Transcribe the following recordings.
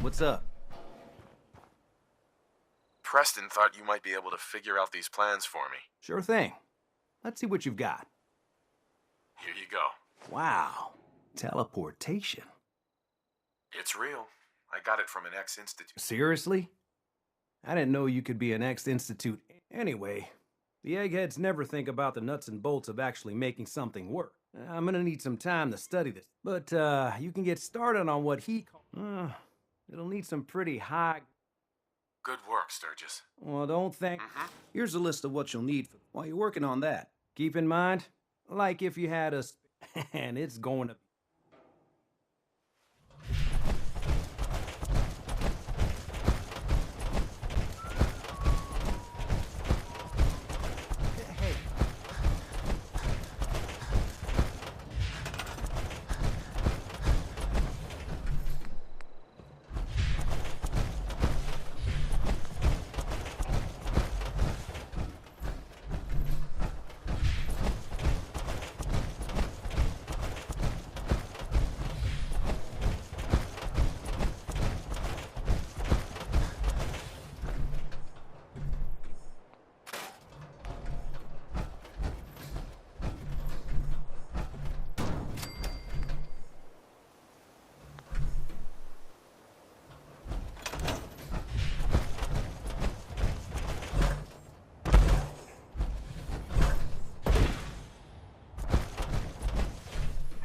What's up? Preston thought you might be able to figure out these plans for me. Sure thing. Let's see what you've got. Here you go. Wow. Teleportation. It's real. I got it from an ex-institute. Seriously? I didn't know you could be an ex-institute. Anyway, the eggheads never think about the nuts and bolts of actually making something work. I'm gonna need some time to study this. But, you can get started on what he calls... it'll need some pretty high... Good work, Sturgis. Well, don't think... Here's a list of what you'll need while you're working on that. Keep in mind, like if you had a... and it's going to...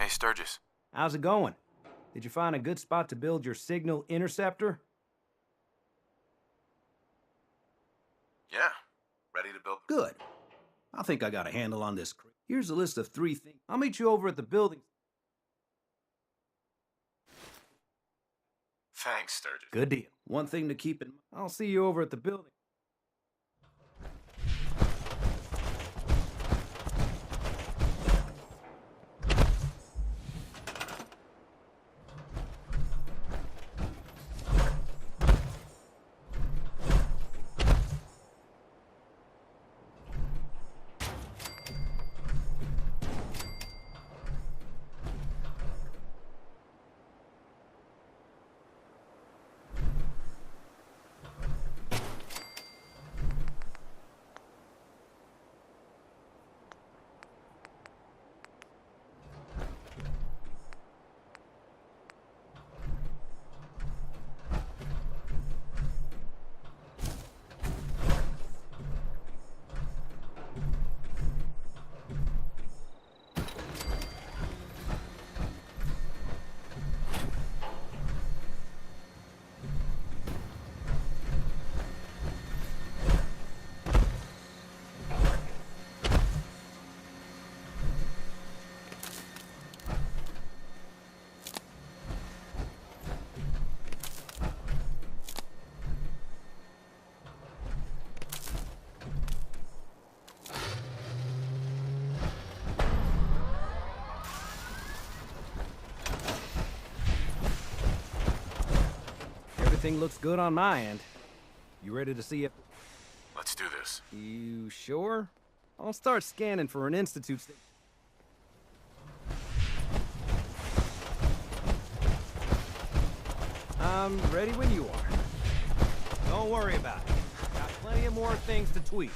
Hey, Sturgis. How's it going? Did you find a good spot to build your signal interceptor? Yeah. Ready to build... Good. I think I got a handle on this. Here's a list of 3 things. I'll meet you over at the building. Thanks, Sturgis. Good deal. One thing to keep in mind. I'll see you over at the building. Everything looks good on my end. You ready to see if... Let's do this. You sure? I'll start scanning for an institute... I'm ready when you are. Don't worry about it. Got plenty of more things to tweak.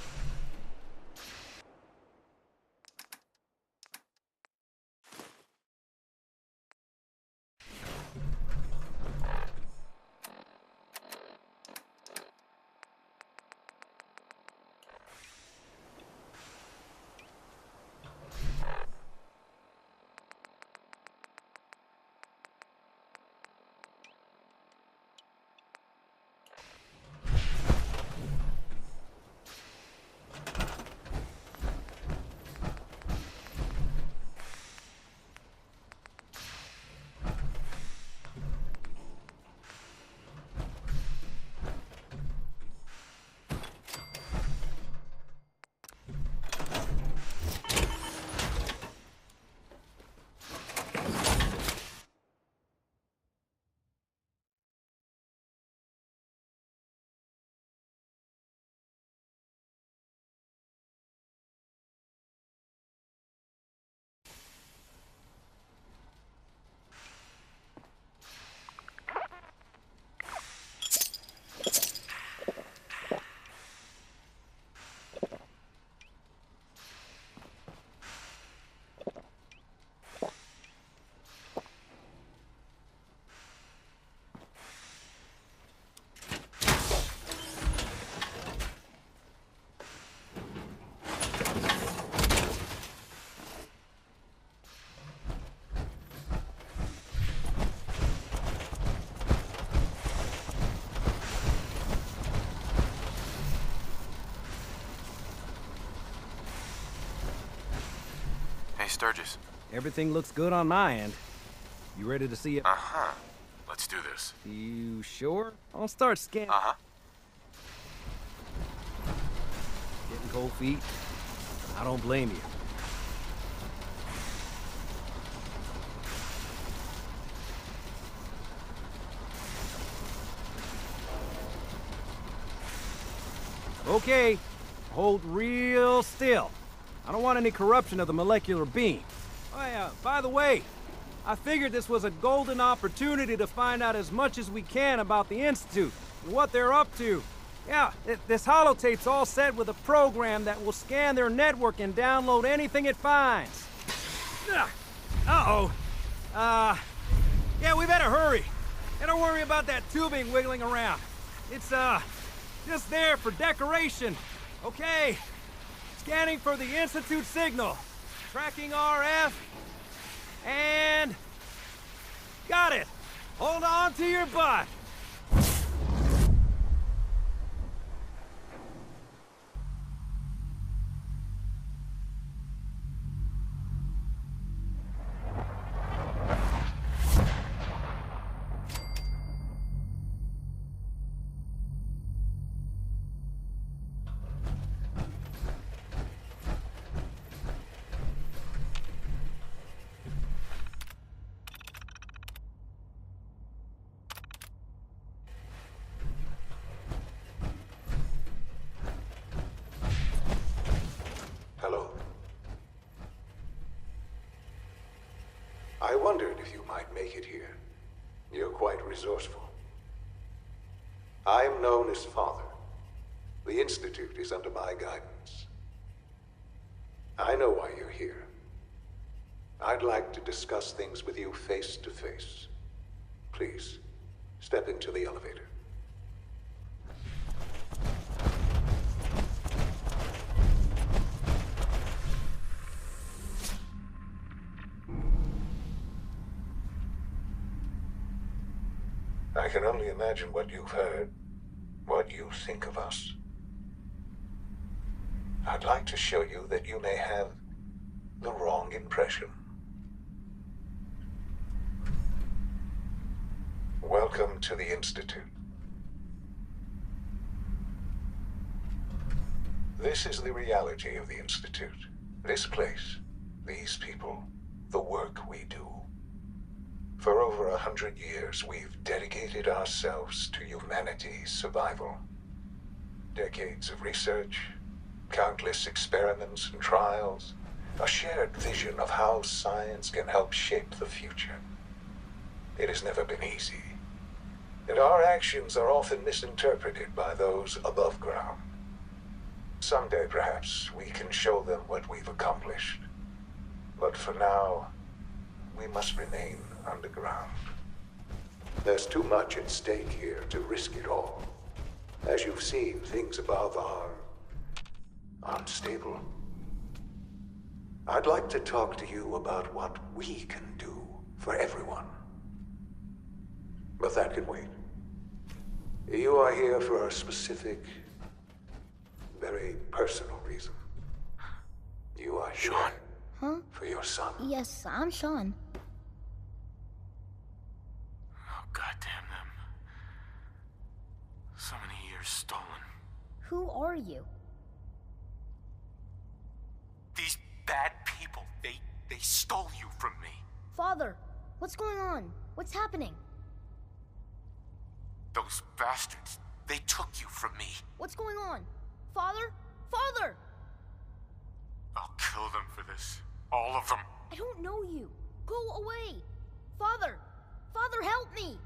Sturgis? Everything looks good on my end. You ready to see it? Uh-huh. Let's do this. You sure? I'll start scanning. Uh-huh. Getting cold feet? I don't blame you. Okay, hold real still. I don't want any corruption of the molecular being. Oh yeah, by the way, I figured this was a golden opportunity to find out as much as we can about the Institute and what they're up to. Yeah, this holotape's all set with a program that will scan their network and download anything it finds. Uh-oh. Yeah, we better hurry. And don't worry about that tubing wiggling around. It's, just there for decoration. Okay. Scanning for the Institute signal. Tracking RF. And... got it. Hold on to your butt. Hello. I wondered if you might make it here. You're quite resourceful. I'm known as Father. The Institute is under my guidance. I know why you're here. I'd like to discuss things with you face to face. Please, step into the elevator. I can only imagine what you've heard, what you think of us. I'd like to show you that you may have the wrong impression. Welcome to the Institute. This is the reality of the Institute. This place, these people, the work we do. For over 100 years, we've dedicated ourselves to humanity's survival. Decades of research, countless experiments and trials, a shared vision of how science can help shape the future. It has never been easy, and our actions are often misinterpreted by those above ground. Someday, perhaps, we can show them what we've accomplished. But for now, we must remain underground. There's too much at stake here to risk it all. As you've seen, things above are unstable. I'd like to talk to you about what we can do for everyone. But that can wait. You are here for a specific, very personal reason. You are here Shaun? Huh? for your son. Yes, I'm Shaun. Oh, goddamn them. So many years stolen. Who are you? These bad people, they stole you from me. Father, what's going on? What's happening? Those bastards, they took you from me. What's going on? Father? Father! I'll kill them for this. All of them. I don't know you. Go away. Father! Father, help me!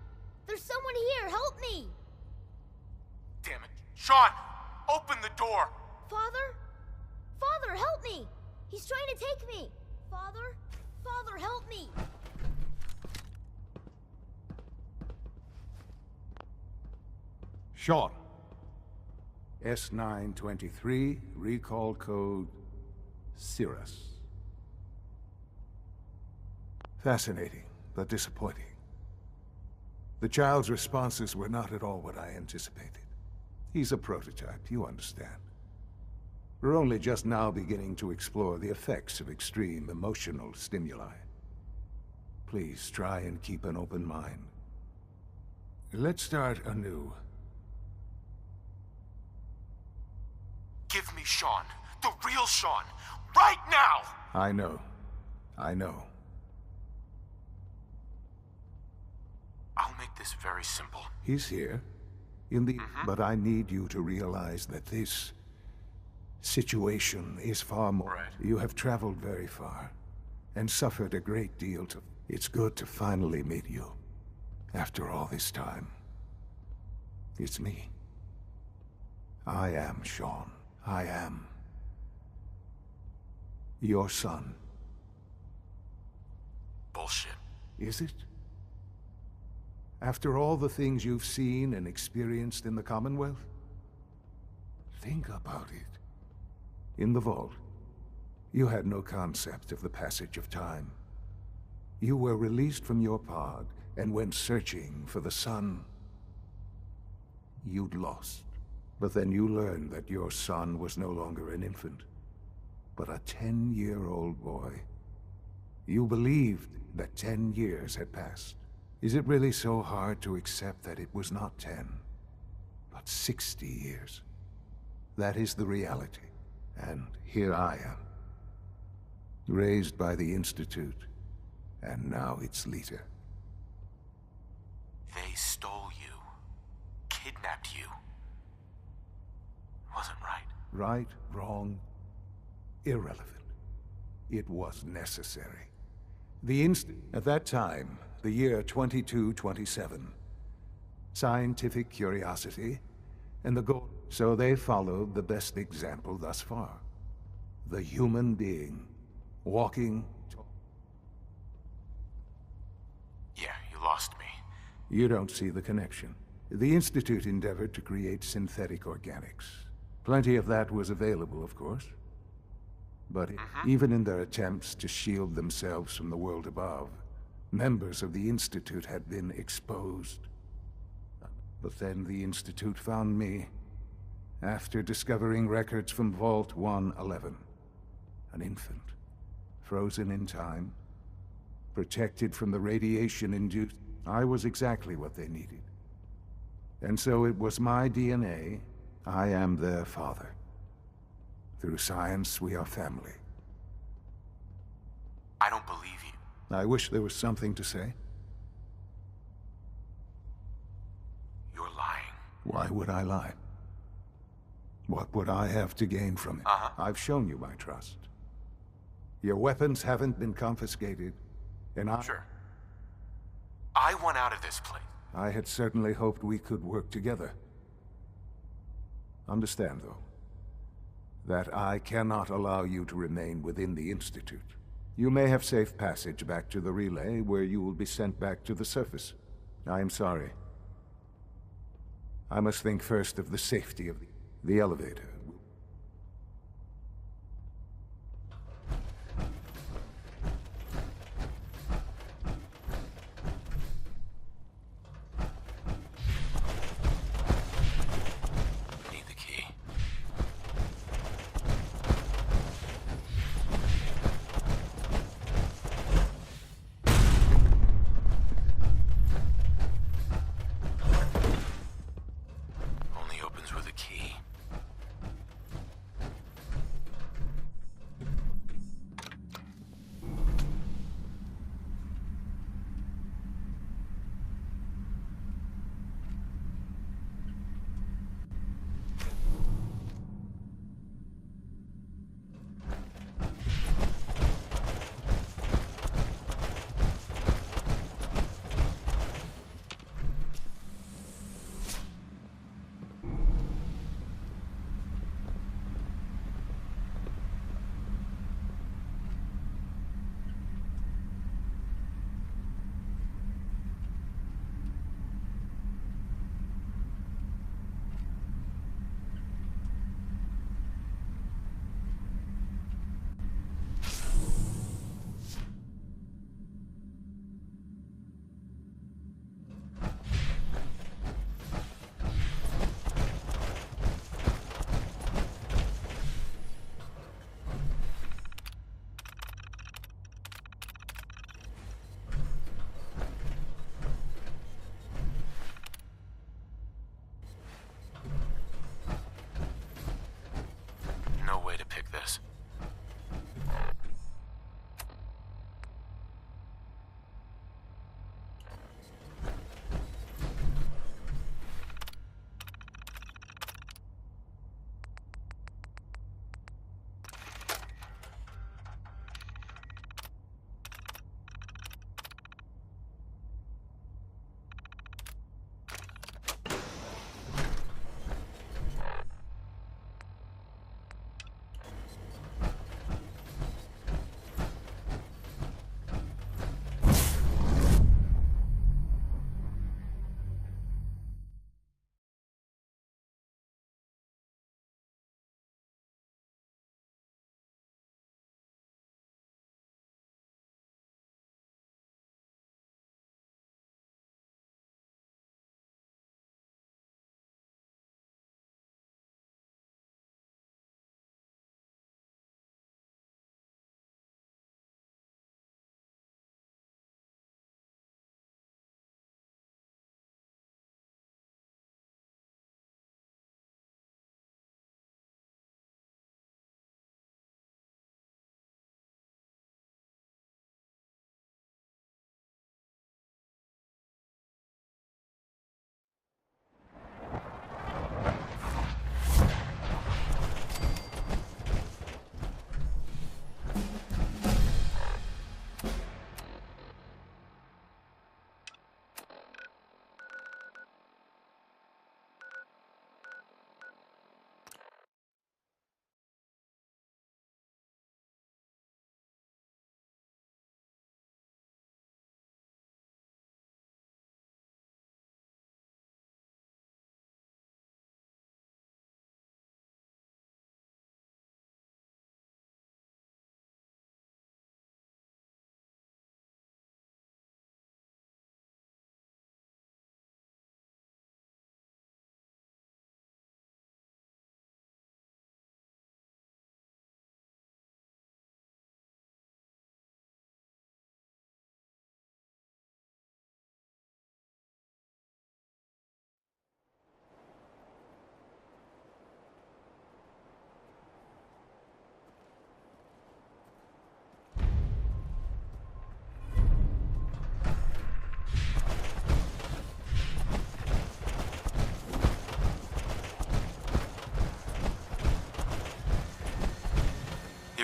There's someone here, help me! Damn it. Shaun, open the door. Father? Father, help me! He's trying to take me! Father? Father, help me! Shaun. S923, recall code Cirrus. Fascinating, but disappointing. The child's responses were not at all what I anticipated. He's a prototype, you understand. We're only just now beginning to explore the effects of extreme emotional stimuli. Please try and keep an open mind. Let's start anew. Give me Shaun. The real Shaun. Right now! I know. I know. I'll make this very simple. He's here. But I need you to realize that this situation is far more. Right. You have traveled very far and suffered a great deal to. It's good to finally meet you. After all this time. It's me. I am Shaun. I am your son. Bullshit. Is it? After all the things you've seen and experienced in the Commonwealth? Think about it. In the vault, you had no concept of the passage of time. You were released from your pod and went searching for the son you'd lost. But then you learned that your son was no longer an infant, but a 10-year-old boy. You believed that 10 years had passed. Is it really so hard to accept that it was not 10, but 60 years? That is the reality. And here I am, raised by the Institute, and now its leader. They stole you. Kidnapped you. Wasn't right. Right, wrong, irrelevant. It was necessary. At that time, the year 2227, scientific curiosity and the goal. So they followed the best example thus far. The human being, walking. Yeah, you lost me. You don't see the connection. The Institute endeavored to create synthetic organics. Plenty of that was available, of course. But even in their attempts to shield themselves from the world above, members of the Institute had been exposed. But then the Institute found me, after discovering records from Vault 111. An infant, frozen in time, protected from the radiation-induced. I was exactly what they needed. And so it was my DNA. I am their father. Through science, we are family. I don't believe you. I wish there was something to say. You're lying. Why would I lie? What would I have to gain from it? I've shown you my trust. Your weapons haven't been confiscated, and Sure. I want out of this place. I had certainly hoped we could work together. Understand, though, that I cannot allow you to remain within the Institute. You may have safe passage back to the relay, where you will be sent back to the surface. I am sorry. I must think first of the safety of the elevator. Need the key. Only opens with a key.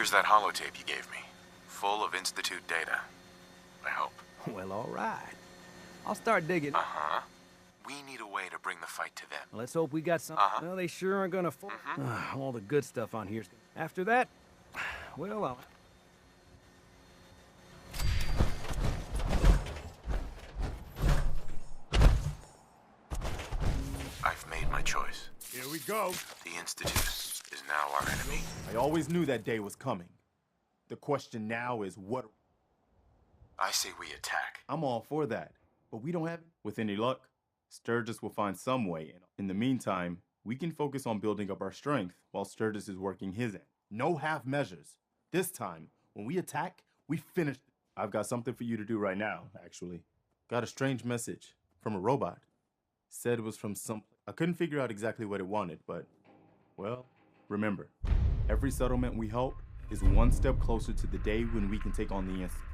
Here's that holotape you gave me. Full of Institute data. I hope. Well, all right. I'll start digging. Uh-huh. We need a way to bring the fight to them. Let's hope we got some. Well, they sure aren't gonna fall. All the good stuff on here. After that, well, I've made my choice. Here we go. The Institute is now our enemy. I always knew that day was coming. The question now is what... I say we attack. I'm all for that, but we don't have... With any luck, Sturgis will find some way. In the meantime, we can focus on building up our strength while Sturgis is working his end. No half measures. This time, when we attack, we finish. I've got something for you to do right now, actually. Got a strange message from a robot. Said it was from some... I couldn't figure out exactly what it wanted, but... Well, remember, every settlement we help is one step closer to the day when we can take on the Institute.